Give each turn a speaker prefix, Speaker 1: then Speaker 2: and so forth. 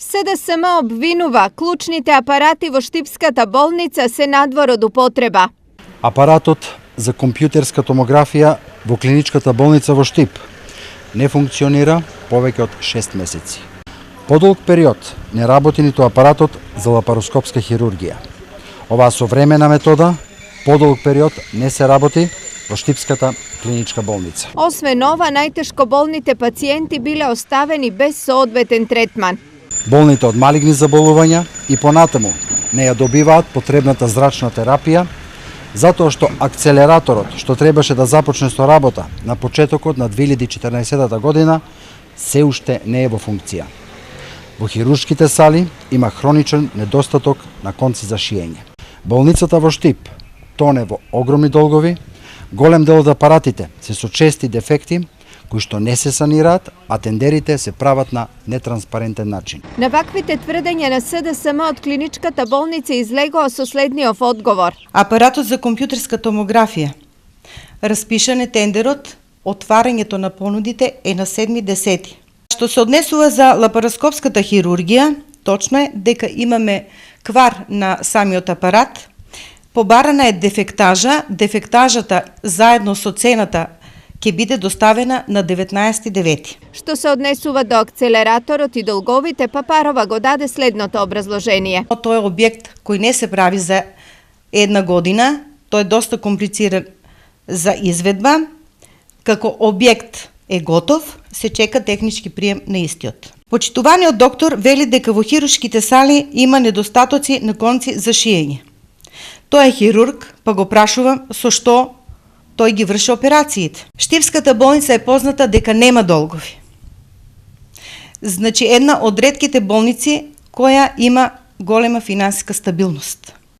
Speaker 1: СДСМ обвинува клучните апарати во Штипската болница се надвор од употреба.
Speaker 2: Апаратот за компјутерска томографија во клиничката болница во Штип не функционира повеќе од 6 месеци. Подолг период не работи ниту апаратот за лапароскопска хирургија. Оваа современа метода подолг период не се работи во Штипската клиничка болница.
Speaker 1: Освен ова, најтешко болните пациенти биле оставени без соодветен третман.
Speaker 2: Болните од малигни заболувања и понатаму не ја добиваат потребната зрачна терапија, затоа што акцелераторот што требаше да започне со работа на почетокот на 2014 година се уште не е во функција. Во хируршките сали има хроничен недостаток на конци за шиење. Болницата во Штип тоне во огромни долгови, голем дел од апаратите се со чести дефекти кои што не се санираат, а тендерите се прават на нетранспарентен начин.
Speaker 1: На ваквите тврдења на СДСМ од клиничката болница излегува со следниот одговор.
Speaker 3: Апаратот за компјутерска томографија. Распишан е тендерот, отварањето на понудите е на 7.10. Што се однесува за лапароскопската хирургија, точно е дека имаме квар на самиот апарат, побарана е дефектажа, дефектажата заедно со цената ќе биде доставена на 19.9.
Speaker 1: Што се однесува до акцелераторот и долговите, Папарова го даде следното образложение.
Speaker 3: Тој е објект кој не се прави за една година, тој е доста комплициран за изведба. Како објект е готов, се чека технички прием на истиот. Почитуваниот доктор вели дека во хируршките сали има недостатоци на конци за шиење. Тој е хирург, па го прашувам со што тој ги врши операциите. Штипската болница е позната дека нема долгови. Значи една од ретките болници која има голема финансиска стабилност.